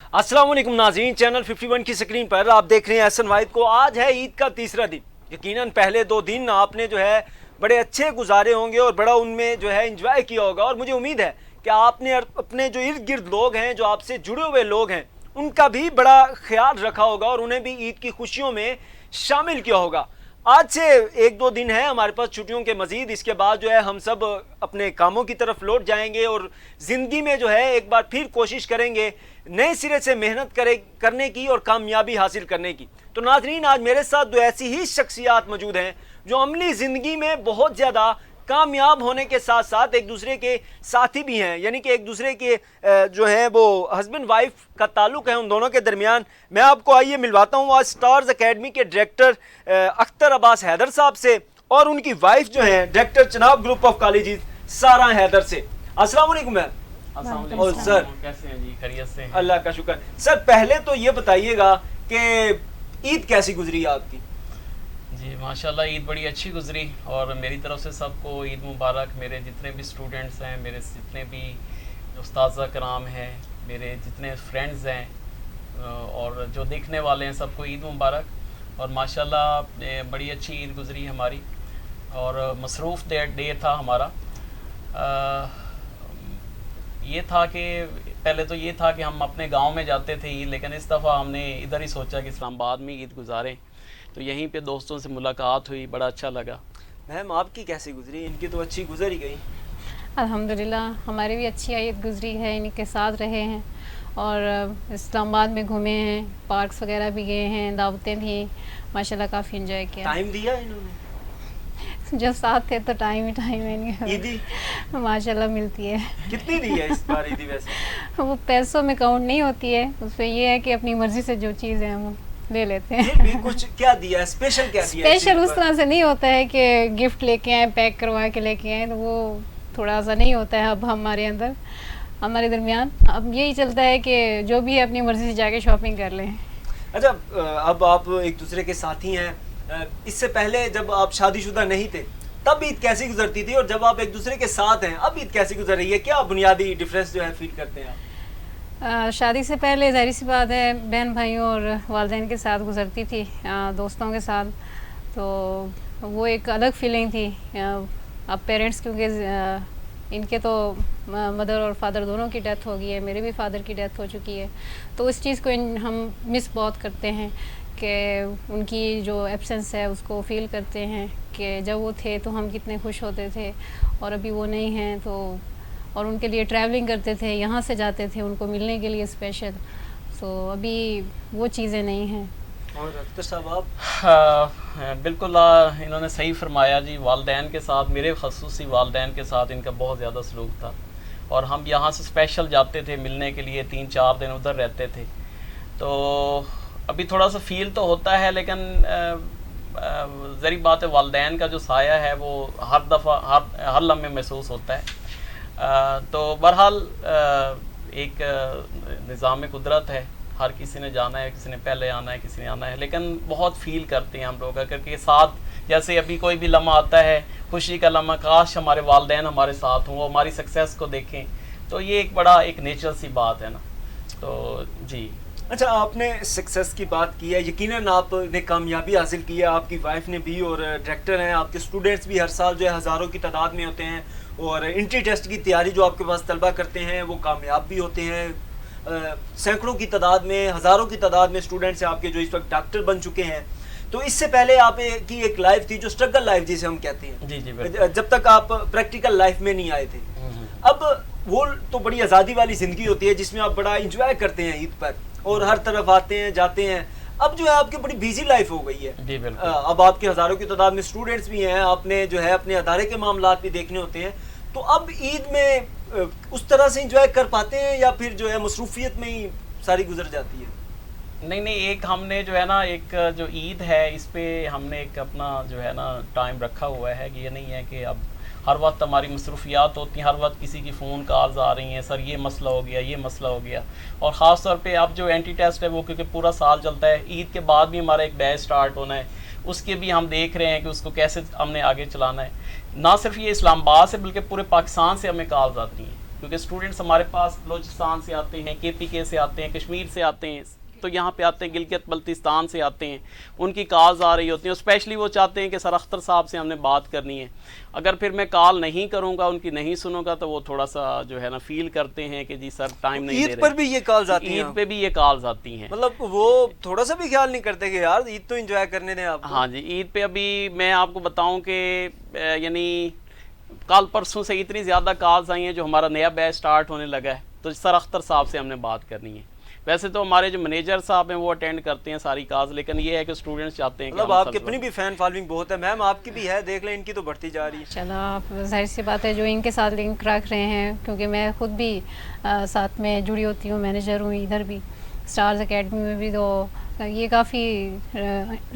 अस्सलाम वालेकुम नाज़रीन, चैनल 51 की स्क्रीन पर आप देख रहे हैं एहसन वाहिद को। आज है ईद का तीसरा दिन। यकीनन पहले 2 दिन आपने जो है बड़े अच्छे गुजारे होंगे और बड़ा उनमें जो है एंजॉय किया होगा। और मुझे उम्मीद है कि आपने अपने जो इर्द गिर्द लोग हैं, जो आपसे जुड़े हुए लोग हैं, उनका भी बड़ा ख्याल रखा होगा और उन्हें भी ईद की खुशियों में शामिल किया होगा। आज से 1-2 दिन है हमारे पास छुट्टियों के मज़ीद। इसके बाद जो है हम सब अपने कामों की तरफ लौट जाएंगे और ज़िंदगी में जो है एक बार फिर कोशिश करेंगे नए सिरे से मेहनत करने की और कामयाबी हासिल करने की। तो नाज़रीन, आज मेरे साथ दो ऐसी ही शख्सियात मौजूद हैं जो अमली ज़िंदगी में बहुत ज़्यादा कामयाब होने के साथ साथ एक दूसरे के साथी भी हैं, यानी कि एक दूसरे के जो है वो हस्बैंड वाइफ का ताल्लुक़ है उन दोनों के दरमियान। मैं आपको आइए मिलवाता हूँ आज स्टार्स एकेडमी के डायरेक्टर अख्तर अब्बास हैदर साहब से और उनकी वाइफ जो है director Chenab group of colleges सारा हैदर से। अस्सलाम वालेकुम मैम। और सर कैसे हैं जी? खैरियत से हैं? अल्लाह का शुक्र। सर पहले तो ये बताइएगा कि ईद कैसी गुजरी आपकी? जी माशाल्लाह ईद बड़ी अच्छी गुजरी और मेरी तरफ से सबको ईद मुबारक। मेरे जितने भी स्टूडेंट्स हैं, मेरे जितने भी उस्ताज़ा कराम हैं, मेरे जितने फ्रेंड्स हैं और जो देखने वाले हैं, सबको ईद मुबारक। और माशाल्लाह बड़ी अच्छी ईद गुजरी हमारी और मसरूफ़ डे था हमारा। ये था कि पहले तो ये था कि हम अपने गांव में जाते थे ईद, लेकिन इस दफ़ा हमने इधर ही सोचा कि इस्लामाबाद में ईद गुजारें। तो यहीं पे दोस्तों से मुलाकात हुई, बड़ा अच्छा लगा। मैम आपकी कैसी गुजरी? इनकी तो अच्छी गुजर ही गई। अल्हम्दुलिल्लाह हमारी भी अच्छी ईद गुजरी है, इनके साथ रहे हैं और इस्लामाबाद में घूमे हैं, पार्क्स वगैरह भी गए हैं, दावतें थी, माशाल्लाह काफ़ी एंजॉय किया। टाइम दिया इन्होंने? जब साथ थे तो टाइम है नहीं। ईदी माशाल्लाह मिलती है। कितनी दी है इस बार ईदी वैसे? वो पैसों में काउंट नहीं होती है, उसमें ये है कि अपनी मर्जी से जो चीज़ है वो ले लेते हैं। फिर भी कुछ क्या दिया है? स्पेशल क्या दिया है? स्पेशल उस तरह से नहीं होता है कि गिफ्ट लेके आए, पैक करवा के लेके आए, तो वो थोड़ा सा नहीं होता है अब हमारे अंदर, हमारे दरमियान। अब यही चलता है कि जो भी है अपनी मर्जी से जाके शॉपिंग कर लें। अच्छा, अब आप एक दूसरे के साथी हैं। इससे पहले जब आप शादीशुदा नहीं थे तब ईद कैसी गुजरती थी और जब आप एक दूसरे के साथ हैं अब ईद कैसी गुजर रही है? क्या बुनियादी डिफरेंस जो है फील करते हैं आप? शादी से पहले ज़ाहिर सी बात है बहन भाइयों और वालिदैन के साथ गुजरती थी, दोस्तों के साथ, तो वो एक अलग फीलिंग थी। अब पेरेंट्स क्योंकि इनके तो मदर और फादर दोनों की डेथ हो गई है, मेरे भी फादर की डेथ हो चुकी है, तो उस चीज़ को हम मिस बहुत करते हैं कि उनकी जो एब्सेंस है उसको फील करते हैं कि जब वो थे तो हम कितने खुश होते थे और अभी वो नहीं हैं। तो और उनके लिए ट्रैवलिंग करते थे, यहाँ से जाते थे उनको मिलने के लिए स्पेशल, तो अभी वो चीज़ें नहीं हैं। और अख्तर साहब आप? बिल्कुल इन्होंने सही फरमाया जी। वालदैन के साथ, मेरे खसूसी वालदैन के साथ इनका बहुत ज़्यादा सलूक था और हम यहाँ से स्पेशल जाते थे मिलने के लिए, 3-4 दिन उधर रहते थे। तो अभी थोड़ा सा फील तो होता है, लेकिन ज़री बात है वालदैन का जो साया है वो हर दफ़ा हर लम्हे महसूस होता है। तो बहरहाल एक निज़ाम कुदरत है, हर किसी ने जाना है, किसी ने पहले आना है, किसी ने आना है, लेकिन बहुत फील करते हैं हम लोग करके साथ। जैसे अभी कोई भी लम्हा आता है, खुशी का लम्हा, काश हमारे वालदैन हमारे साथ हों, वो हमारी सक्सेस को देखें, तो ये एक बड़ा एक नेचर सी बात है ना। तो जी। अच्छा, आपने सक्सेस की बात की है, यकीनन आपने कामयाबी हासिल की है, आपकी वाइफ ने भी, और डायरेक्टर हैं, आपके स्टूडेंट्स भी हर साल जो है हज़ारों की तादाद में होते हैं और इंट्री टेस्ट की तैयारी जो आपके पास तलबा करते हैं वो कामयाब भी होते हैं। सैकड़ों की तादाद में, हज़ारों की तादाद में स्टूडेंट्स हैं आपके जो इस वक्त डॉक्टर बन चुके हैं। तो इससे पहले आप की एक लाइफ थी जो स्ट्रगल लाइफ जिसे हम कहते हैं, जी जी, जब तक आप प्रैक्टिकल लाइफ में नहीं आए थे। अब वो तो बड़ी आज़ादी वाली ज़िंदगी होती है जिसमें आप बड़ा इंजॉय करते हैं ईद पर और हर तरफ आते हैं जाते हैं। अब जो है आपकी बड़ी बिजी लाइफ हो गई है जी, बिल्कुल। अब आपके हज़ारों की तादाद में स्टूडेंट्स भी हैं, आपने जो है अपने अदारे के मामलात भी देखने होते हैं। तो अब ईद में उस तरह से इंजॉय कर पाते हैं या फिर जो है मसरूफियत में ही सारी गुजर जाती है? नहीं, एक हमने जो है ना, एक जो ईद है इस पे हमने एक अपना जो है ना टाइम रखा हुआ है कि ये नहीं है कि अब हर वक्त हमारी मसरूफियात होती हैं, हर वक्त किसी की फ़ोन कॉल्स आ रही हैं, सर ये मसला हो गया, ये मसला हो गया। और ख़ास तौर पे अब जो एंटी टेस्ट है वो क्योंकि पूरा साल चलता है, ईद के बाद भी हमारा एक बैच स्टार्ट होना है, उसके भी हम देख रहे हैं कि उसको कैसे हमने आगे चलाना है। ना सिर्फ ये इस्लामाबाद से बल्कि पूरे पाकिस्तान से हमें कॉल्स आती हैं क्योंकि स्टूडेंट्स हमारे पास बलोचिस्तान से आते हैं, KPK से आते हैं, कश्मीर से आते हैं, तो यहाँ पे आते हैं, गिलगित बल्तिस्तान से आते हैं, उनकी कॉल्स आ रही होती हैं। स्पेशली वो चाहते हैं कि सर अख्तर साहब से हमने बात करनी है। अगर फिर मैं कॉल नहीं करूँगा, उनकी नहीं सुनूंगा, तो वो थोड़ा सा जो है ना फील करते हैं कि जी सर टाइम नहीं दे रहे। ईद पर भी ये कॉल्स आती हैं? ईद पे भी ये कॉल्स आती हैं। मतलब वो थोड़ा सा भी ख्याल नहीं करते कि यार ईद तो एंजॉय करने दें आप? हाँ जी, ईद पे अभी मैं आपको बताऊँ कि यानी कल परसों से इतनी ज़्यादा कॉल्स आई हैं, जो हमारा नया बैच स्टार्ट होने लगा है, तो सर अख्तर साहब से हमने बात करनी है। वैसे तो हमारे जो मैनेजर साहब हैं वो अटेंड करते हैं सारी कॉल्स, लेकिन ये है कि स्टूडेंट्स चाहते हैं। मतलब आपकी अपनी भी फैन फॉलोइंग बहुत है मैम, आपकी भी है, देख लें इनकी तो बढ़ती जा रही है। चलो, आप जाहिर सी बात है जो इनके साथ लिंक रख रहे हैं, क्योंकि मैं खुद भी साथ में जुड़ी होती हूँ, मैनेजर हूँ इधर भी, स्टार्स एकेडमी में भी, तो ये काफ़ी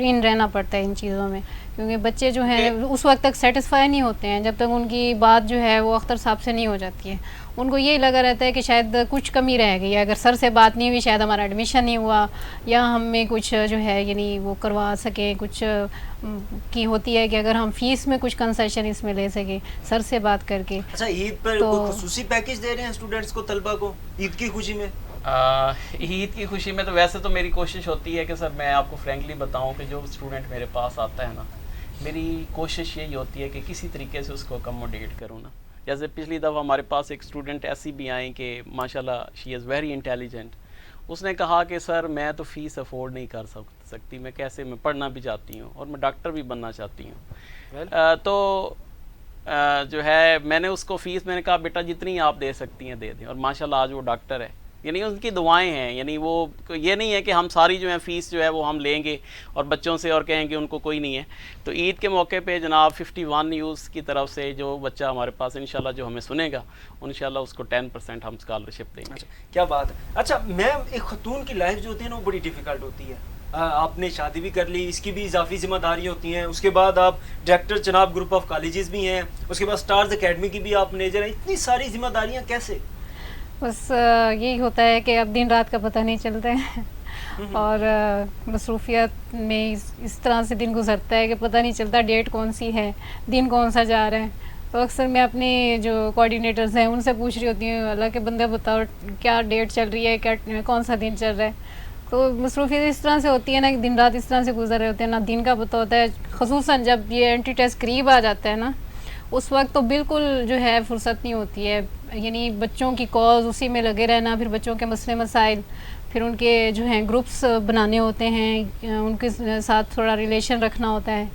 इन रहना पड़ता है इन चीज़ों में, क्योंकि बच्चे जो हैं उस वक्त तक सेटिस्फाई नहीं होते हैं जब तक उनकी बात जो है वो अख्तर साहब से नहीं हो जाती है। उनको यही लगा रहता है कि शायद कुछ कमी रह गई है, अगर सर से बात नहीं हुई शायद हमारा एडमिशन नहीं हुआ, या हमें कुछ जो है यानी वो करवा सकें, कुछ की होती है कि अगर हम फीस में कुछ कंसेशन इसमें ले सकें सर से बात करके। अच्छा, ईद पर कोई खुसूसी पैकेज दे रहे हैं स्टूडेंट्स को, तलबा को ईद की खुशी में? ईद की खुशी में तो वैसे तो मेरी कोशिश होती है कि सर मैं आपको फ्रेंकली बताऊं कि जो स्टूडेंट मेरे पास आता है ना, मेरी कोशिश यही होती है कि किसी तरीके से उसको अकोमोडेट करूं ना। जैसे पिछली दफ़ा हमारे पास एक स्टूडेंट ऐसी भी आई कि माशाल्लाह शी इज़ वेरी इंटेलिजेंट। उसने कहा कि सर मैं तो फ़ीस अफोर्ड नहीं कर सकती, मैं कैसे, मैं पढ़ना भी चाहती हूँ और मैं डॉक्टर भी बनना चाहती हूँ। तो जो है मैंने उसको फ़ीस, मैंने कहा बेटा जितनी आप दे सकती हैं दे दें, और माशाल्लाह आज वो डॉक्टर है। यानी उनकी दुआएं हैं, यानी वो ये नहीं है कि हम सारी जो है फ़ीस जो है वो हम लेंगे और बच्चों से और कहेंगे उनको कोई नहीं है। तो ईद के मौके पे जनाब 51 न्यूज़ की तरफ से जो बच्चा हमारे पास इंशाल्लाह जो हमें सुनेगा, इंशाल्लाह उसको 10% हम स्कॉलरशिप देंगे। अच्छा, क्या बात है। अच्छा मैम, एक खतून की लाइफ जो होती है ना वो बड़ी डिफ़िकल्ट होती है। आपने शादी भी कर ली, इसकी भी इजाफी जिम्मेदारी होती हैं, उसके बाद आप डायरेक्टर जनाब ग्रुप ऑफ कॉलेजेस भी हैं, उसके बाद स्टार्स एकेडमी की भी आप मैनेजर हैं, इतनी सारी जिम्मेदारियाँ कैसे? बस यही होता है कि अब दिन रात का पता नहीं चलता है और मसरूफियत में इस तरह से दिन गुजरता है कि पता नहीं चलता डेट कौन सी है, दिन कौन सा जा रहा है। तो अक्सर मैं अपने जो कोऑर्डिनेटर्स हैं उनसे पूछ रही होती हूँ, अल्लाह के बंदे बताओ क्या डेट चल रही है, क्या कौन सा दिन चल रहा है। तो मसरूफियत इस तरह से होती है ना कि दिन रात इस तरह से गुजर रहे होते हैं, ना दिन का पता होता है। ख़ुसूसन जब ये एंट्री टेस्ट करीब आ जाता है ना, उस वक्त तो बिल्कुल जो है फुर्सत नहीं होती है, यानी बच्चों की कॉल्स उसी में लगे रहना, फिर बच्चों के मसले मसाइल, फिर उनके जो हैं ग्रुप्स बनाने होते हैं, उनके साथ थोड़ा रिलेशन रखना होता है।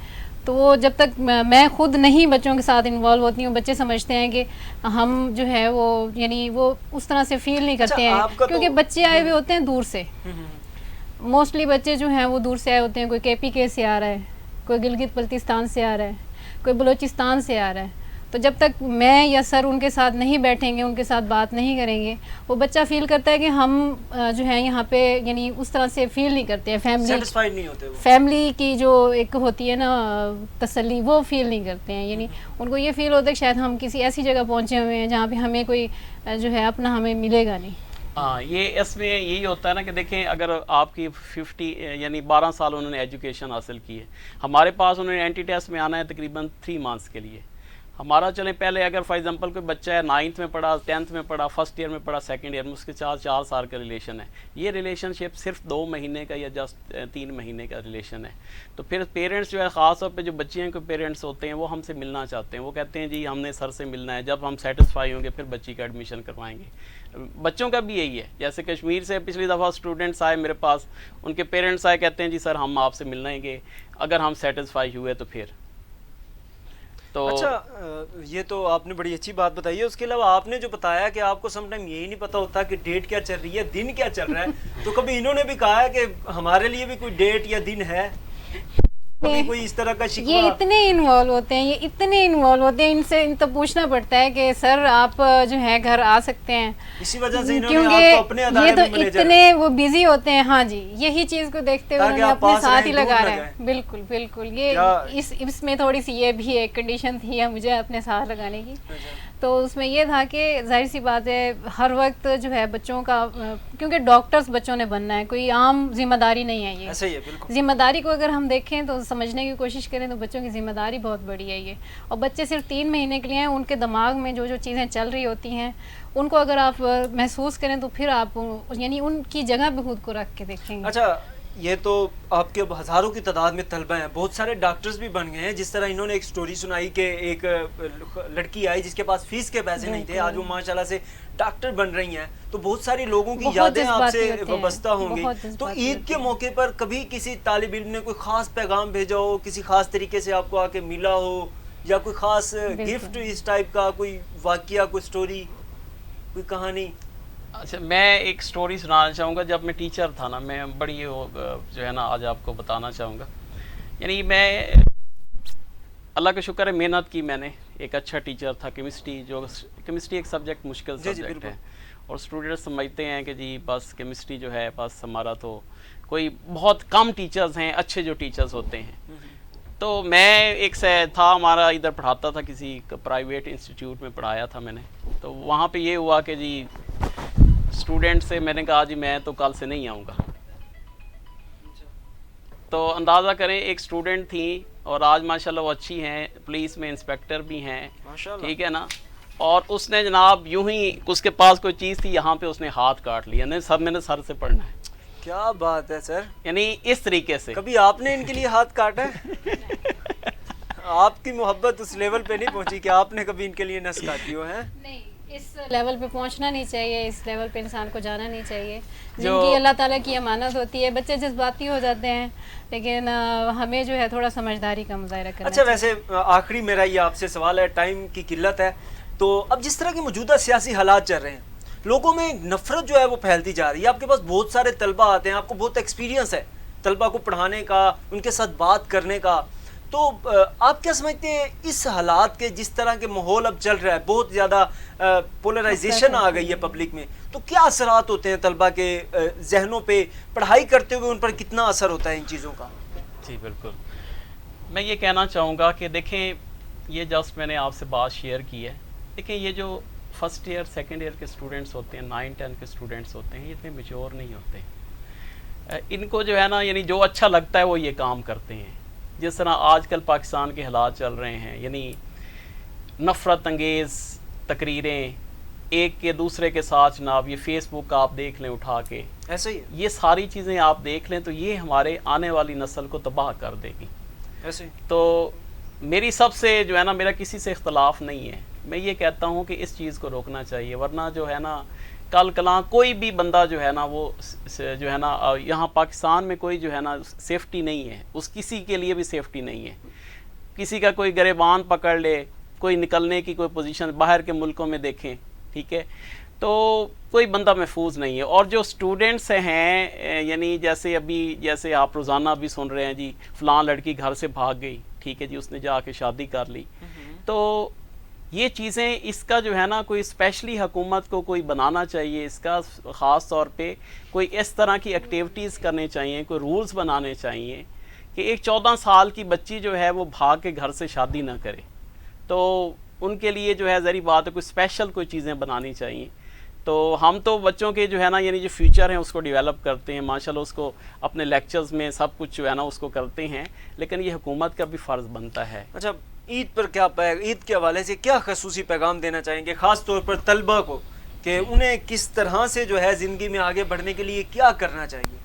तो वो जब तक मैं खुद नहीं बच्चों के साथ इन्वॉल्व होती हूँ, बच्चे समझते हैं कि हम जो है वो यानी वो उस तरह से फील नहीं करते हैं, क्योंकि बच्चे आए हुए होते हैं दूर से। मोस्टली बच्चे जो हैं वो दूर से आए होते हैं, कोई KPK से आ रहा है, कोई गिलगित बल्तिस्तान से आ रहा है, कोई बलोचिस्तान से आ रहा है। तो जब तक मैं या सर उनके साथ नहीं बैठेंगे, उनके साथ बात नहीं करेंगे, वो बच्चा फील करता है कि हम जो है यहाँ पे यानी उस तरह से फील नहीं करते हैं, सेटिस्फाइड नहीं होते वो। फैमिली की जो एक होती है ना तसल्ली, वो फील नहीं करते हैं। यानी उनको ये फील होता है कि शायद हम किसी ऐसी जगह पहुँचे हुए हैं जहाँ पे हमें कोई जो है अपना हमें मिलेगा नहीं। हाँ, ये इसमें यही होता है ना कि देखें, अगर आपकी 50 यानी 12 साल उन्होंने एजुकेशन हासिल की है, हमारे पास उन्होंने एंटी टेस्ट में आना है तकरीबन 3 मंथ्स के लिए। हमारा चलें पहले अगर फॉर एग्जांपल कोई बच्चा है 9th में पढ़ा, 10th में पढ़ा, फर्स्ट ईयर में पढ़ा, सेकंड ईयर में, उसके 4 साल का रिलेशन है। ये रिलेशनशिप सिर्फ 2 महीने का या जस्ट 3 महीने का रिलेशन है। तो फिर पेरेंट्स जो है, ख़ास तौर पे जो बच्चियों के पेरेंट्स होते हैं, वो हमसे मिलना चाहते हैं। वो कहते हैं जी हमने सर से मिलना है, जब हम सेटिस्फाई होंगे फिर बच्ची का एडमिशन करवाएंगे। बच्चों का भी यही है। जैसे कश्मीर से पिछली दफ़ा स्टूडेंट्स आए मेरे पास, उनके पेरेंट्स आए, कहते हैं जी सर हम आपसे मिलनेंगे, अगर हम सेटिस्फाई हुए तो फिर। तो अच्छा, ये तो आपने बड़ी अच्छी बात बताई है। उसके अलावा आपने जो बताया कि आपको समटाइम यही नहीं पता होता कि डेट क्या चल रही है, दिन क्या चल रहा है, तो कभी इन्होंने भी कहा है कि हमारे लिए भी कोई डेट या दिन है? कभी कोई इस तरह का शिकवा? ये इतने इन्वॉल्व होते हैं, ये इतने इन्वॉल्व होते हैं, इनसे तो पूछना पड़ता है कि सर आप जो है घर आ सकते हैं। इसी वजह से इन्होंने आपको अपने ये तो इतने वो बिजी होते हैं। हाँ जी, यही चीज को देखते हुए उन्होंने अपने साथ ही लगा रहा है। बिल्कुल बिल्कुल, ये इसमें थोड़ी सी ये भी एक कंडीशन थी मुझे अपने साथ लगाने की। तो उसमें ये था कि जाहिर सी बात है हर वक्त जो है बच्चों का क्योंकि डॉक्टर्स बच्चों ने बनना है, कोई आम जिम्मेदारी नहीं है ये। ऐसा ही है, बिल्कुल। जिम्मेदारी को अगर हम देखें तो समझने की कोशिश करें तो बच्चों की जिम्मेदारी बहुत बड़ी है ये। और बच्चे सिर्फ 3 महीने के लिए हैं, उनके दिमाग में जो जो चीज़ें चल रही होती हैं उनको अगर आप महसूस करें तो फिर आप यानी उनकी जगह पे खुद को रख के देखेंगे। अच्छा, ये तो आपके हज़ारों की तादाद में तलबा हैं, बहुत सारे डॉक्टर्स भी बन गए हैं। जिस तरह इन्होंने एक स्टोरी सुनाई कि एक लड़की आई जिसके पास फीस के पैसे नहीं थे, आज वो माशाल्लाह से डॉक्टर बन रही हैं। तो बहुत सारे लोगों की यादें आपसे वाबस्ता होंगी। तो ईद के मौके पर कभी किसी तालिब इल्म ने कोई ख़ास पैगाम भेजा हो, किसी ख़ास तरीके से आपको आके मिला हो, या कोई ख़ास गिफ्ट इस टाइप का, कोई वाक़या, कोई स्टोरी, कोई कहानी? अच्छा, मैं एक स्टोरी सुनाना चाहूँगा। जब मैं टीचर था ना, मैं बड़ी जो है ना आज आपको बताना चाहूँगा। यानी मैं अल्लाह का शुक्र है मेहनत की मैंने, एक अच्छा टीचर था। केमिस्ट्री एक सब्जेक्ट मुश्किल सब्जेक्ट है और स्टूडेंट्स समझते हैं कि जी बस केमिस्ट्री जो है बस हमारा, तो कोई बहुत कम टीचर्स हैं अच्छे जो टीचर्स होते हैं। तो मैं एक से था हमारा इधर पढ़ाता था, किसी प्राइवेट इंस्टीट्यूट में पढ़ाया था मैंने। तो वहाँ पे ये हुआ कि जी स्टूडेंट से मैंने कहा जी मैं तो कल से नहीं आऊँगा। तो अंदाज़ा करें एक स्टूडेंट थी और आज माशाल्लाह वो अच्छी हैं, पुलिस में इंस्पेक्टर भी हैं, ठीक है ना। और उसने जनाब यूं ही उसके पास कोई चीज़ थी, यहाँ पे उसने हाथ काट लिया। नहीं सब मैंने सर से पढ़ना है। क्या बात है सर, यानी इस तरीके से। कभी आपने इनके लिए हाथ काटा है? आपकी मोहब्बत उस लेवल पे नहीं पहुंची कि आपने कभी इनके लिए नस काटी हो? है नहीं, इस लेवल पे पहुंचना नहीं चाहिए, इस लेवल पे इंसान को जाना नहीं चाहिए। जिनकी अल्लाह ताला की अमानत होती है, बच्चे जज्बाती हो जाते हैं, लेकिन हमें जो है थोड़ा समझदारी का मुजाहरा करना। अच्छा, वैसे आखिरी मेरा ये आपसे सवाल है, टाइम की किल्लत है, तो अब जिस तरह के मौजूदा सियासी हालात चल रहे हैं, लोगों में नफरत जो है वो फैलती जा रही है। आपके पास बहुत सारे तलबा आते हैं, आपको बहुत एक्सपीरियंस है तलबा को पढ़ाने का, उनके साथ बात करने का। तो आप क्या समझते हैं इस हालात के, जिस तरह के माहौल अब चल रहा है, बहुत ज़्यादा पोलराइजेशन आ गई है पब्लिक में, तो क्या असरात होते हैं तलबा के जहनों पे, पढ़ाई करते हुए उन पर कितना असर होता है इन चीज़ों का? जी बिल्कुल, मैं ये कहना चाहूँगा कि देखें, ये जस्ट मैंने आपसे बात शेयर की है। देखें, ये जो फर्स्ट ईयर सेकेंड ईयर के स्टूडेंट्स होते हैं, 9-10 के स्टूडेंट्स होते हैं, ये इतने मैच्योर नहीं होते। इनको जो है ना, यानी जो अच्छा लगता है वो ये काम करते हैं। जिस तरह आजकल पाकिस्तान के हालात चल रहे हैं, यानी नफ़रत अंगेज़ तकरीरें एक के दूसरे के साथ जनाब, ये फेसबुक का आप देख लें उठा के, ऐसे ही ये सारी चीज़ें आप देख लें तो ये हमारे आने वाली नस्ल को तबाह कर देगी। ऐसे ही। तो मेरी सबसे जो है ना, मेरा किसी से इख्तलाफ नहीं है। मैं ये कहता हूँ कि इस चीज़ को रोकना चाहिए, वरना जो है ना कल कलां कोई भी बंदा जो है ना वो जो है ना, यहाँ पाकिस्तान में कोई जो है ना सेफ्टी नहीं है, उस किसी के लिए भी सेफ्टी नहीं है। किसी का कोई गिरबान पकड़ ले, कोई निकलने की कोई पोजीशन बाहर के मुल्कों में देखें, ठीक है, तो कोई बंदा महफूज नहीं है। और जो स्टूडेंट्स हैं, यानी जैसे अभी जैसे आप रोज़ाना भी सुन रहे हैं जी फ़लाँ लड़की घर से भाग गई, ठीक है जी, उसने जाके शादी कर ली। तो ये चीज़ें, इसका जो है ना कोई स्पेशली हुकूमत को कोई बनाना चाहिए, इसका ख़ास तौर पे कोई इस तरह की एक्टिविटीज़ करने चाहिए, कोई रूल्स बनाने चाहिए कि एक 14 साल की बच्ची जो है वो भाग के घर से शादी ना करे। तो उनके लिए जो है ज़री बात है, कोई स्पेशल कोई चीज़ें बनानी चाहिए। तो हम तो बच्चों के जो है ना, यानी जो फ्यूचर हैं उसको डेवलप करते हैं, माशाल्लाह उसको अपने लेक्चर्स में सब कुछ जो है ना उसको करते हैं, लेकिन ये हुकूमत का भी फ़र्ज़ बनता है। अच्छा, ईद पर क्या ईद के हवाले से क्या खसूसी पैगाम देना चाहेंगे, ख़ास तौर पर तलबा को, कि उन्हें किस तरह से जो है ज़िंदगी में आगे बढ़ने के लिए क्या करना चाहिए?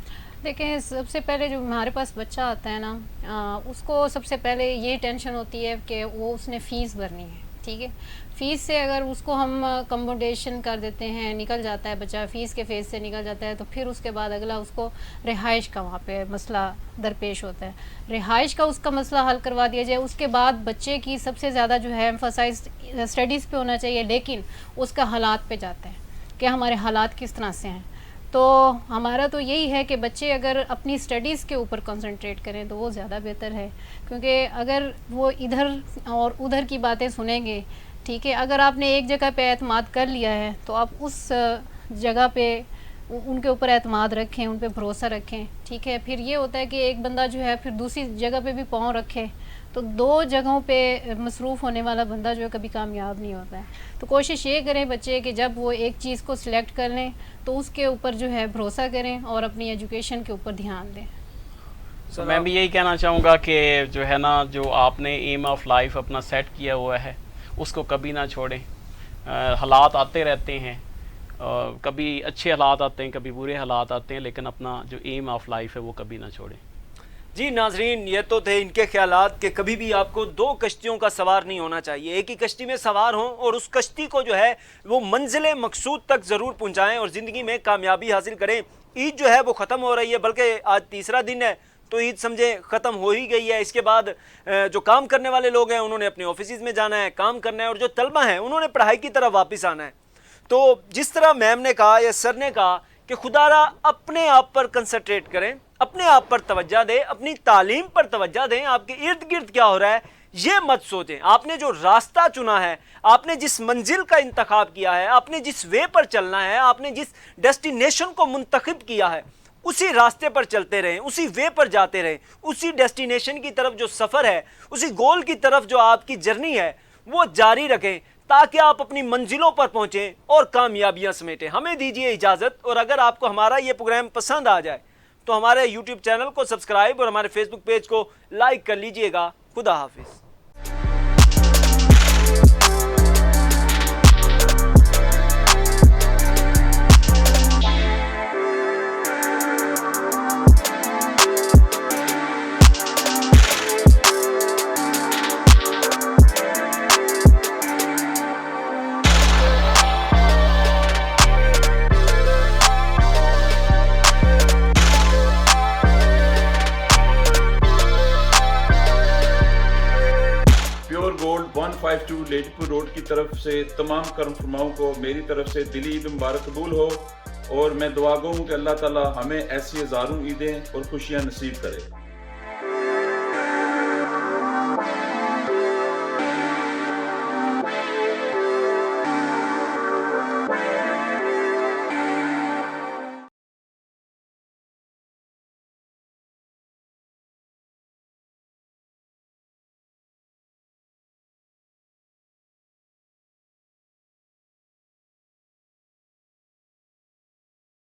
देखें, सबसे पहले जो हमारे पास बच्चा आता है ना, उसको सबसे पहले ये टेंशन होती है कि वो उसने फ़ीस भरनी है, ठीक है। फ़ीस से अगर उसको हम कम्पोडेशन कर देते हैं, निकल जाता है बच्चा, फ़ीस के फेज से निकल जाता है, तो फिर उसके बाद अगला उसको रिहाइश का वहाँ पे मसला दरपेश होता है। रिहाइश का उसका मसला हल करवा दिया जाए, उसके बाद बच्चे की सबसे ज़्यादा जो है एम्फसाइज स्टडीज़ पे होना चाहिए, लेकिन उसका हालात पे जाता है कि हमारे हालात किस तरह से हैं। तो हमारा तो यही है कि बच्चे अगर अपनी स्टडीज़ के ऊपर कंसंट्रेट करें तो वो ज़्यादा बेहतर है, क्योंकि अगर वो इधर और उधर की बातें सुनेंगे, ठीक है, अगर आपने एक जगह पे एतमाद कर लिया है तो आप उस जगह पे उनके ऊपर एतमाद रखें, उन पे भरोसा रखें, ठीक है। फिर ये होता है कि एक बंदा जो है फिर दूसरी जगह पे भी पाँव रखे, तो दो जगहों पे मसरूफ़ होने वाला बंदा जो है कभी कामयाब नहीं होता है। तो कोशिश ये करें बच्चे कि जब वो एक चीज़ को सिलेक्ट कर लें तो उसके ऊपर जो है भरोसा करें और अपनी एजुकेशन के ऊपर ध्यान दें। तो मैं भी यही कहना चाहूँगा कि जो है ना, जो आपने एम ऑफ लाइफ अपना सेट किया हुआ है उसको कभी ना छोड़ें। हालात आते रहते हैं, कभी अच्छे हालात आते हैं, कभी बुरे हालात आते हैं, लेकिन अपना जो एम ऑफ लाइफ है वो कभी ना छोड़ें। जी नाजरीन, ये तो थे इनके ख्यालात कि कभी भी आपको दो कश्तियों का सवार नहीं होना चाहिए, एक ही कश्ती में सवार हों और उस कश्ती को जो है वो मंजिल मकसूद तक ज़रूर पहुंचाएं और ज़िंदगी में कामयाबी हासिल करें। ईद जो है वो ख़त्म हो रही है, बल्कि आज तीसरा दिन है, तो ईद समझे ख़त्म हो ही गई है। इसके बाद जो काम करने वाले लोग हैं उन्होंने अपने ऑफिस में जाना है, काम करना है, और जो तलबा हैं उन्होंने पढ़ाई की तरफ वापस आना है। तो जिस तरह मैम ने कहा या सर ने कहा कि खुदारा अपने आप पर कंसंट्रेट करें, अपने आप पर तवज्जो दें, अपनी तालीम पर तवज्जो दें, आपके इर्द गिर्द क्या हो रहा है ये मत सोचें। आपने जो रास्ता चुना है, आपने जिस मंजिल का इंतखाब किया है, आपने जिस वे पर चलना है, आपने जिस डेस्टिनेशन को मुंतखब किया है, उसी रास्ते पर चलते रहें, उसी वे पर जाते रहें, उसी डेस्टिनेशन की तरफ जो सफ़र है, उसी गोल की तरफ जो आपकी जर्नी है वो जारी रखें, ताकि आप अपनी मंजिलों पर पहुँचें और कामयाबियाँ समेटें। हमें दीजिए इजाज़त, और अगर आपको हमारा ये प्रोग्राम पसंद आ जाए तो हमारे YouTube चैनल को सब्सक्राइब और हमारे Facebook पेज को लाइक कर लीजिएगा। खुदा हाफिज़। प्योर गोल्ड 152 लेडीपुर रोड की तरफ से तमाम कर्म फरमाओं को मेरी तरफ से दिली ईद मुबारक कबूल हो, और मैं दुआ गो हूँ कि अल्लाह ताला हमें ऐसी हज़ारों ईदें और खुशियाँ नसीब करे।